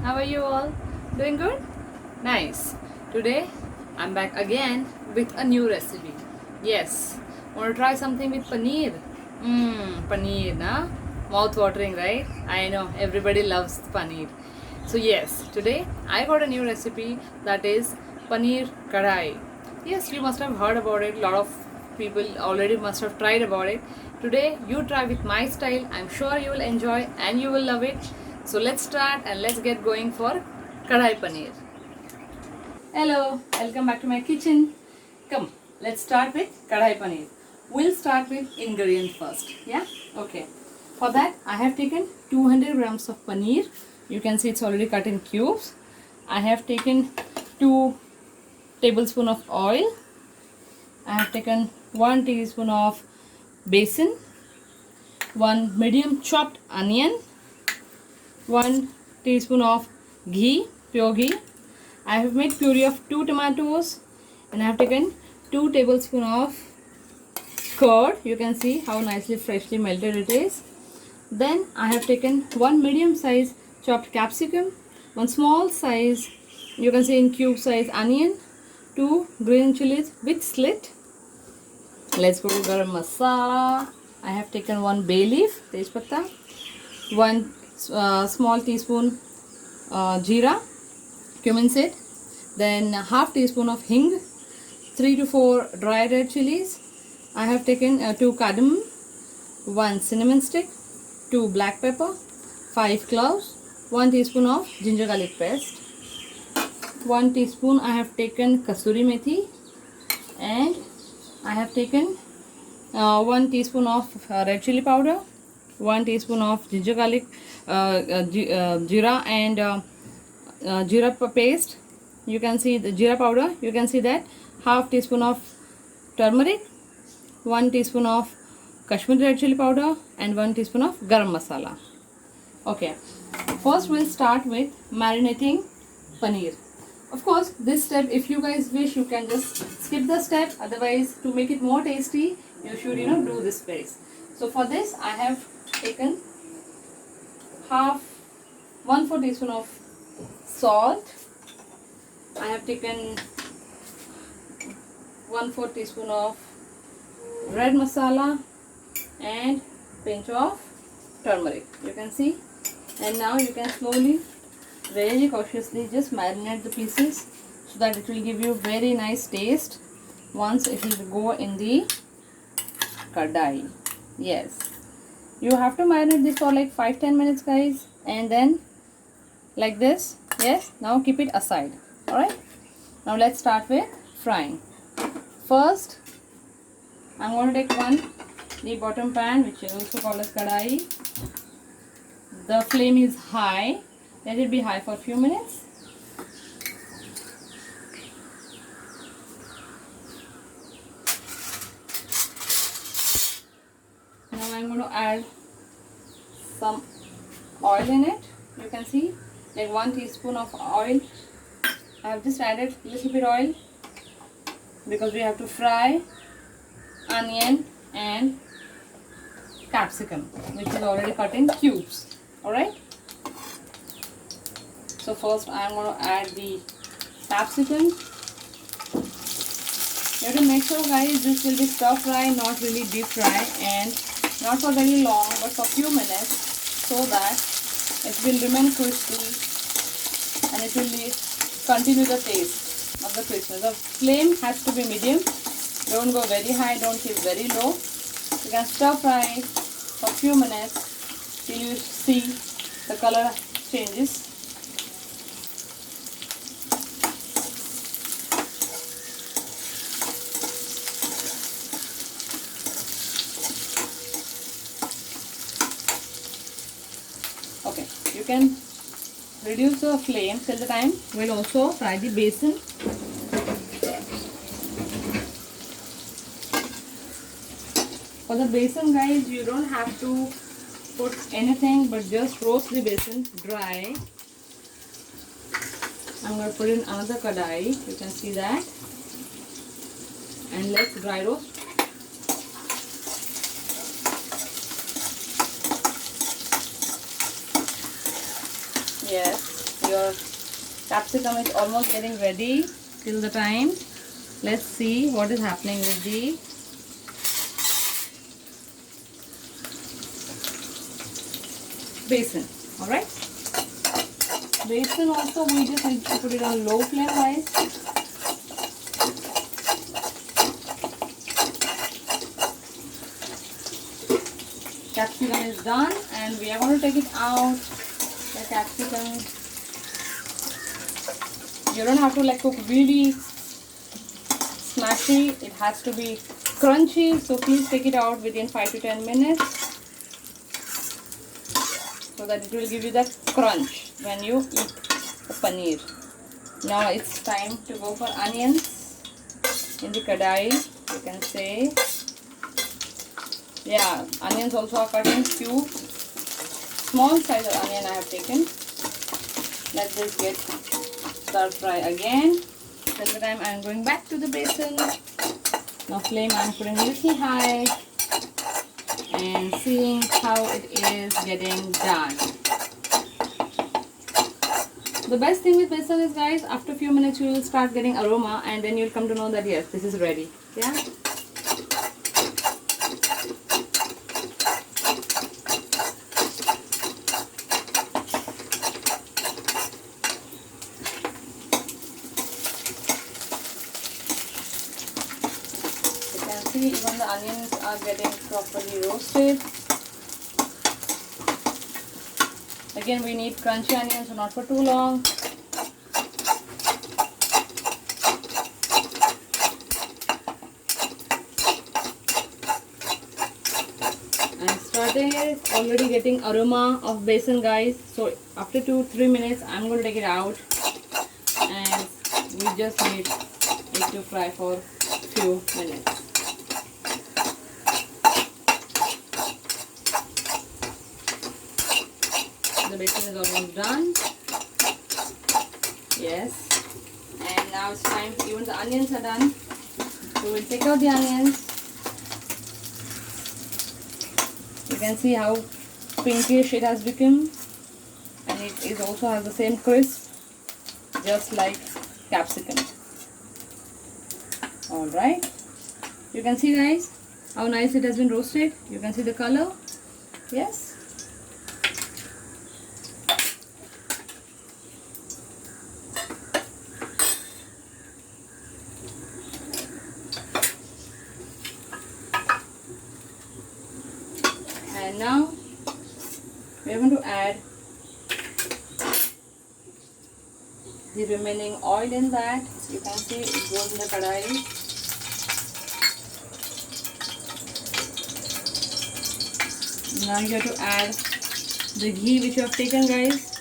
How are you all? Doing good? Nice. Today I'm back again with a new recipe. Yes, want to try something with paneer? Paneer, na? Mouth watering, right? I know everybody loves paneer. So yes, today I got a new recipe that is paneer kadai. Yes, you must have heard about it. A lot of people already must have tried about it. Today you try with my style. I'm sure you will enjoy and you will love it. So let's start and let's get going for kadai paneer. Hello, welcome back to my kitchen. Come, let's start with kadai paneer. We'll start with ingredients first. Yeah? Okay. For that, I have taken 200 grams of paneer. You can see it's already cut in cubes. I have taken 2 tablespoons of oil. I have taken 1 teaspoon of besan, 1 medium chopped onion, 1 teaspoon of ghee, pure ghee. I have made puree of 2 tomatoes and I have taken 2 tablespoons of curd. You can see how nicely freshly melted it is. Then I have taken 1 medium size chopped capsicum, 1 small size, you can see in cube size onion, 2 green chilies with slit. Let's go to garam masala. I have taken 1 bay leaf, tej patta, 1 small teaspoon jeera, cumin seed, then half teaspoon of hing, 3 to 4 dry red chilies. I have taken 2 cardamom, 1 cinnamon stick, 2 black pepper, 5 cloves, 1 teaspoon of ginger garlic paste, 1 teaspoon I have taken kasuri methi, and I have taken 1 teaspoon of red chili powder, 1 teaspoon of ginger garlic jeera and jeera paste. You can see the jeera powder. You can see that half teaspoon of turmeric, 1 teaspoon of Kashmiri red chili powder, and 1 teaspoon of garam masala. Okay, first we'll start with marinating paneer. Of course, this step, if you guys wish, you can just skip the step. Otherwise, to make it more tasty, you should do this phase. So for this, I have taken 1/4 teaspoon of salt. I have taken 1/4 teaspoon of red masala and pinch of turmeric. You can see, and now you can slowly, very cautiously just marinate the pieces so that it will give you very nice taste once it will go in the kadai. Yes, you have to marinate this for like 5-10 minutes, guys, and then like this. Yes, now keep it aside. Alright, now let's start with frying. First, I'm going to take the bottom pan, which is also called as kadai. The flame is high. Let it be high for a few minutes. Now I'm going to add some oil in it. You can see like 1 teaspoon of oil. I have just added a little bit oil because we have to fry onion and capsicum, which is already cut in cubes. Alright, so first I am going to add the capsicum. You have to make sure, guys, this will be stir fry, not really deep fry, and not for very long but for few minutes, so that it will remain crispy and it will continue the taste of the crispness. The flame has to be medium. Don't go very high, don't keep very low. You can stir fry for a few minutes till you see the color changes. Okay, you can reduce the flame till the time we'll also fry the besan. For the besan, guys, you don't have to put anything but just roast the besan dry. I'm going to put in another kadai. You can see that. And let's dry roast. Yes, your Capsicum is almost getting ready. Till the time, let's see what is happening with the basin. Alright. Basin also we just need to put it on low flame, guys. Capsicum is done and we are going to take it out. The capsicum, you don't have to like cook really smashy, it has to be crunchy, so please take it out within 5 to 10 minutes so that it will give you that crunch when you eat the paneer. Now it's time to go for onions in the kadai, you can say. Yeah, onions also are cut in cubes. Small size of onion I have taken. Let this get stir fry again. Till the time I am going back to the basin. Now flame I am putting little high and seeing how it is getting done. The best thing with basin is, guys, after a few minutes you will start getting aroma and then you will come to know that yes, this is ready. Yeah. See, even the onions are getting properly roasted. Again, we need crunchy onions, so not for too long. I'm started already getting aroma of basin, guys. So after 2-3 minutes, I'm going to take it out, and we just need it to fry for a few minutes. The basin is almost done. Yes. And now it's time, even the onions are done. So we'll take out the onions. You can see how pinkish it has become. And it is also has the same crisp, just like capsicum. Alright. You can see, guys, how nice it has been roasted. You can see the color. Yes. And now we are going to add the remaining oil in that. You can see it goes in the kadai. Now you have to add the ghee which you have taken, guys.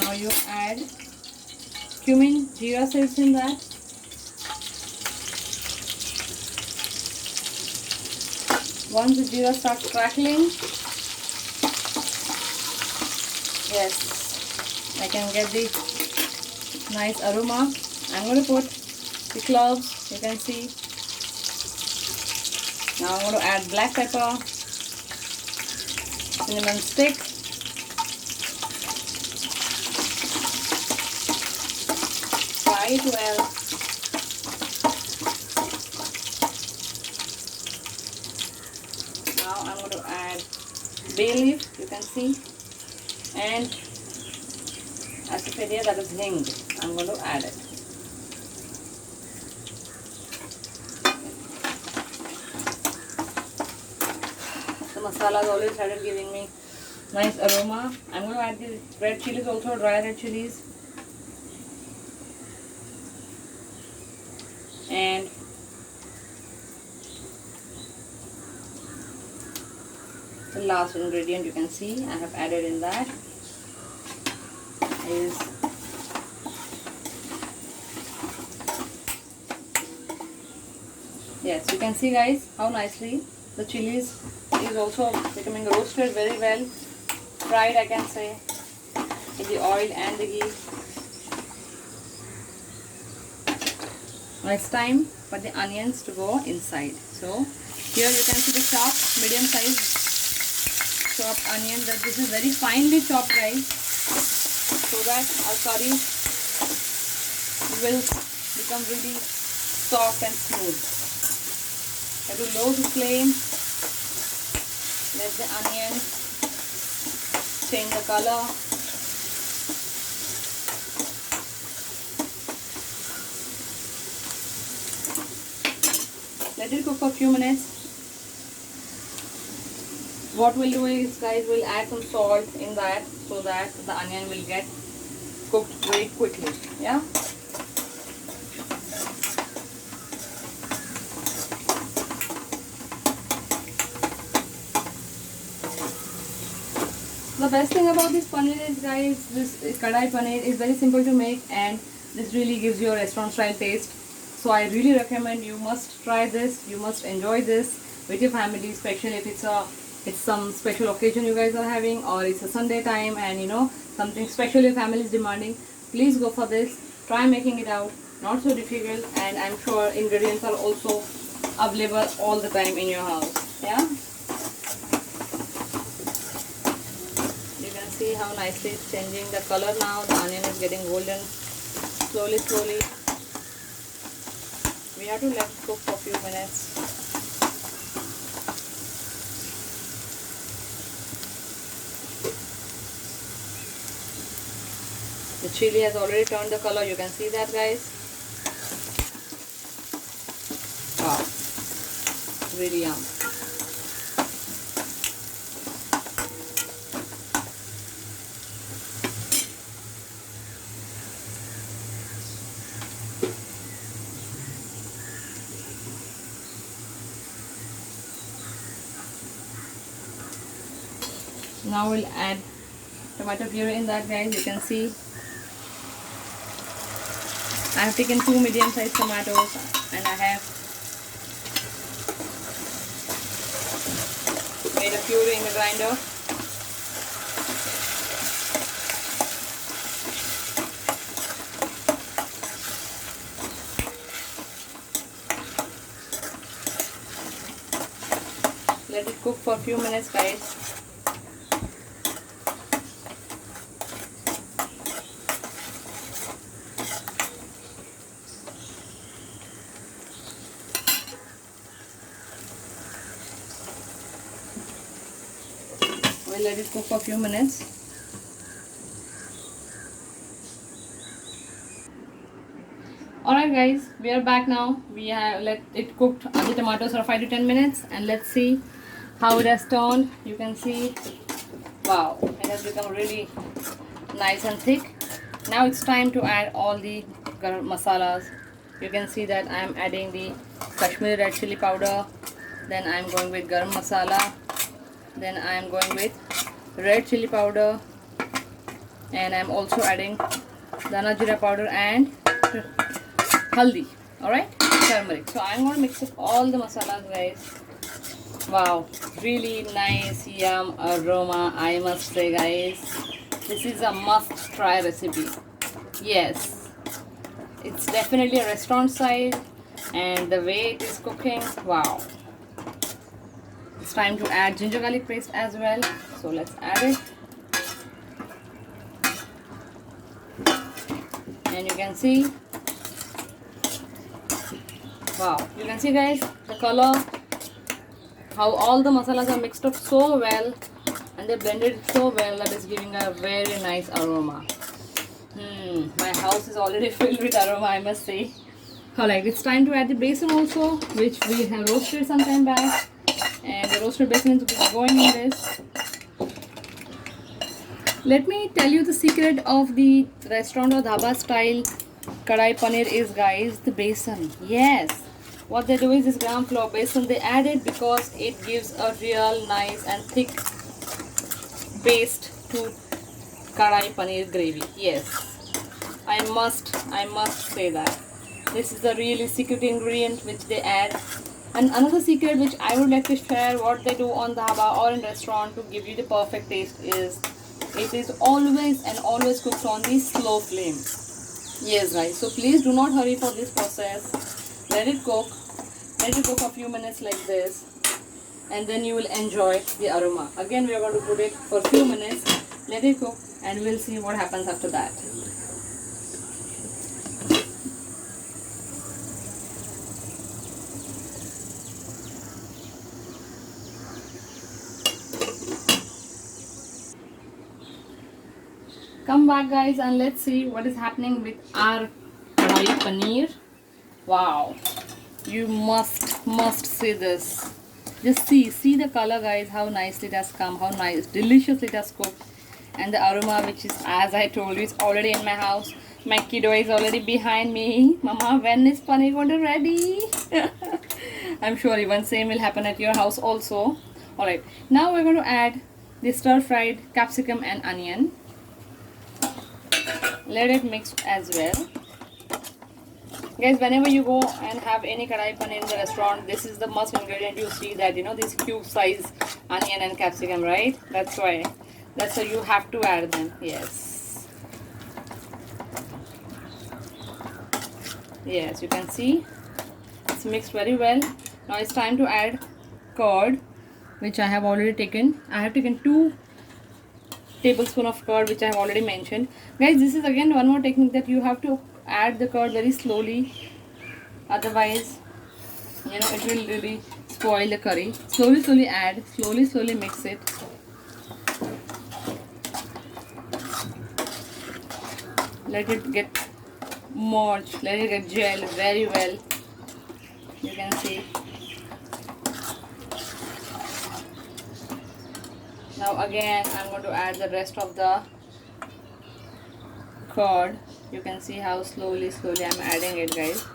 Now you add cumin, jeera seeds in that. Once the jeera starts crackling, yes, I can get the nice aroma. I'm going to put the cloves, you can see. Now I'm going to add black pepper, cinnamon stick, fry it well. Now I'm going to add bay leaf, you can see, and asafoetida, that is hing. I'm going to add it. The masala has already started giving me nice aroma. I'm going to add the red chilies also, dry red chilies. And the last ingredient you can see I have added in that is yes, you can see, guys, how nicely the chilies is also becoming roasted very well, fried, I can say, in the oil and the ghee. Now it's time for the onions to go inside. So here you can see the chopped medium size chopped onion. That this is very finely chopped, guys, so that our curry will become really soft and smooth. Have to lower the flame. Let the onion change the color. Let it cook for a few minutes. What we'll do is, guys, we'll add some salt in that so that the onion will get cooked very quickly. Yeah. The best thing about this paneer is, guys, this kadai paneer is very simple to make, and this really gives you a restaurant style taste. So I really recommend you must try this. You must enjoy this with your family, especially if it's some special occasion you guys are having, or it's a Sunday time and something special your family is demanding. Please go for this. Try making it out. Not so difficult, and I'm sure ingredients are also available all the time in your house. Yeah. You can see how nicely it's changing the color now. The onion is getting golden slowly. We have to let it cook for a few minutes. The chili has already turned the color. You can see that, guys. Wow, really yum. Now we'll add tomato puree in that, guys. You can see I have taken 2 medium-sized tomatoes and I have made a puree in the grinder. Let it cook for a few minutes, guys. We'll let it cook for a few minutes. Alright, guys, we are back now. We have let it cooked the tomatoes for 5 to 10 minutes, and let's see how it has turned. You can see, wow, it has become really nice and thick. Now it's time to add all the garam masalas. You can see that I am adding the Kashmiri red chili powder, then I am going with garam masala, then I am going with red chili powder, and I am also adding dana jeera powder and haldi. Alright, turmeric. So I am going to mix up all the masalas, guys. Wow, really nice yum aroma, I must say, guys. This is a must try recipe. Yes, it's definitely a restaurant size, and the way it is cooking, wow. It's time to add ginger garlic paste as well, so let's add it. And you can see, wow, you can see, guys, the color, how all the masalas are mixed up so well and they blended so well that is giving a very nice aroma. My house is already filled with aroma, I must say. Alright, it's time to add the besan also, which we have roasted some time back, and the roasted besan is going in this. Let me tell you the secret of the restaurant or dhaba style kadai paneer is, guys, the besan. Yes, what they do is this gram flour besan, they add it because it gives a real nice and thick paste to kadai paneer gravy. Yes, I must say that this is the really secret ingredient which they add. And another secret which I would like to share, what they do on dhaba or in restaurant to give you the perfect taste is, it is always cooked on the slow flame. Yes guys, so please do not hurry for this process. Let it cook. Let it cook for a few minutes like this, and then you will enjoy the aroma. Again we are going to put it for a few minutes, let it cook, and we'll see what happens after that. Come back guys, and let's see what is happening with our kadai paneer. Wow, you must see this. Just see the color guys, how nicely it has come, how nice, deliciously it has cooked. And the aroma, which is, as I told you, is already in my house. My kiddo is already behind me. Mama, when is paneer going to ready? I'm sure even same will happen at your house also. Alright, now we're going to add the stir fried capsicum and onion. Let it mix as well. Guys, whenever you go and have any kadai paneer in the restaurant, this is the must ingredient. You see that, you know, this cube size onion and capsicum, right? That's why you have to add them. Yes, you can see it's mixed very well. Now it's time to add curd, which I have already taken. I have taken 2 tablespoons of curd, which I have already mentioned. Guys, this is again one more technique, that you have to add the curd very slowly, otherwise, you know, it will really spoil the curry. Slowly add, slowly mix it. Let it get merged, let it get gel very well. You can see. Now again I'm going to add the rest of the curd. You can see how slowly I'm adding it guys.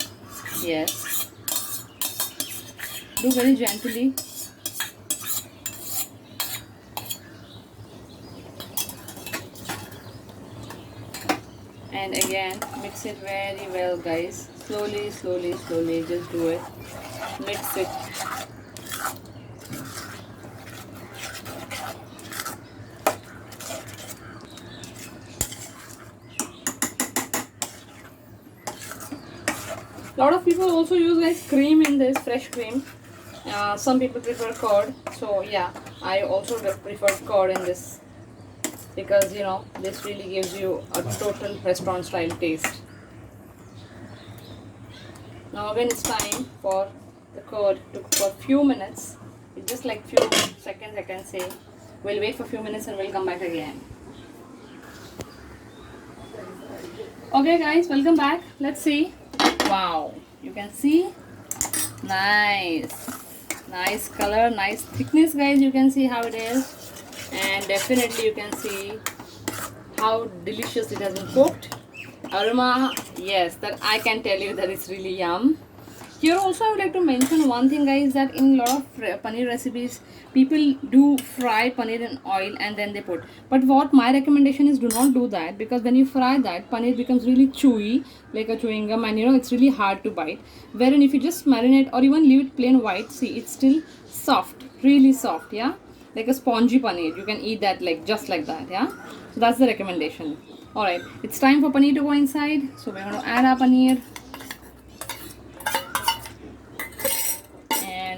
Yes, do very gently. And again mix it very well guys. Slowly just do it. Mix it. Lot of people also use guys cream in this, fresh cream. Some people prefer curd, so yeah, I also prefer curd in this, because you know, this really gives you a total restaurant style taste. Now again it's time for the curd to cook for few minutes. It's just like few seconds I can say. We'll wait for few minutes and we'll come back again. Okay guys, welcome back. Let's see. Wow, you can see, nice color, nice thickness guys. You can see how it is, and definitely you can see how delicious it has been cooked. Aroma, yes, that I can tell you that it's really yum. Here also I would like to mention one thing guys, that in a lot of paneer recipes people do fry paneer in oil and then they put, but what my recommendation is, do not do that, because when you fry that, paneer becomes really chewy like a chewing gum, and you know, it's really hard to bite. Wherein if you just marinate or even leave it plain white, see, it's still soft, really soft, yeah, like a spongy paneer. You can eat that like just like that, yeah. So that's the recommendation. Alright, it's time for paneer to go inside, so we're going to add our paneer.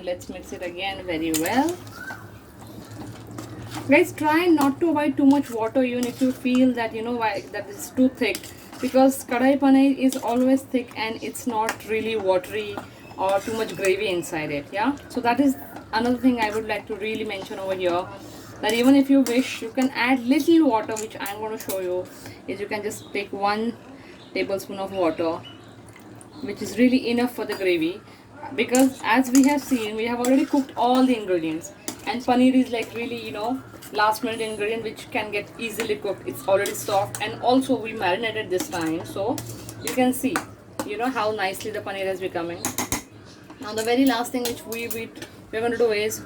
Let's mix it again very well. Guys, try not to avoid too much water, even if you feel that, you know, why that is too thick, because kadai paneer is always thick and it's not really watery or too much gravy inside it, yeah. So that is another thing I would like to really mention over here, that even if you wish, you can add little water, which I'm going to show you. Is you can just take 1 tablespoon of water, which is really enough for the gravy, because as we have seen, we have already cooked all the ingredients, and paneer is like really, you know, last minute ingredient which can get easily cooked. It's already soft, and also we marinated this time, so you can see, you know, how nicely the paneer is becoming. Now the very last thing which we're going to do is,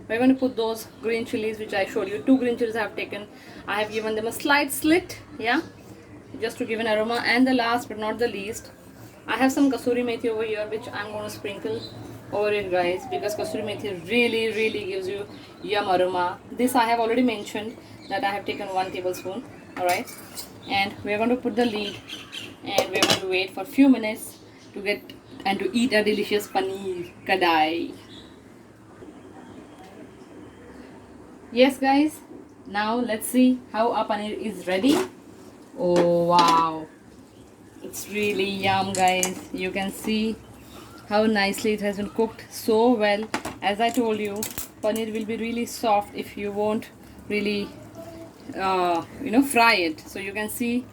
we're going to put those green chilies which I showed you. 2 green chilies I have taken. I have given them a slight slit, yeah, just to give an aroma. And the last but not the least, I have some kasuri methi over here, which I'm going to sprinkle over it guys, because kasuri methi really gives you yum aroma. This I have already mentioned that I have taken 1 tablespoon. All right, and we're going to put the lid, and we're going to wait for a few minutes to get and to eat a delicious paneer kadai. Yes guys, now let's see how our paneer is ready. Oh wow, it's really yum guys. You can see how nicely it has been cooked so well. As I told you, paneer will be really soft if you won't really fry it. So you can see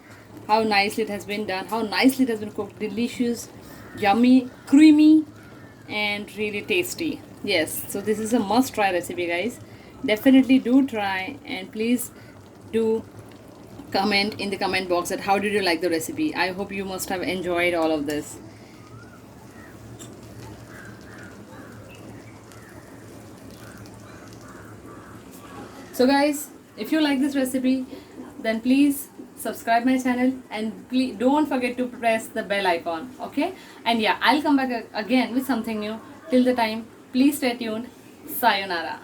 how nicely it has been done, how nicely it has been cooked. Delicious, yummy, creamy, and really tasty. Yes, so this is a must try recipe guys. Definitely do try, and please do comment in the comment box that how did you like the recipe. I hope you must have enjoyed all of this. So guys, if you like this recipe, then please subscribe my channel, and please don't forget to press the bell icon. Okay, and yeah, I'll come back again with something new. Till the time, please stay tuned. Sayonara.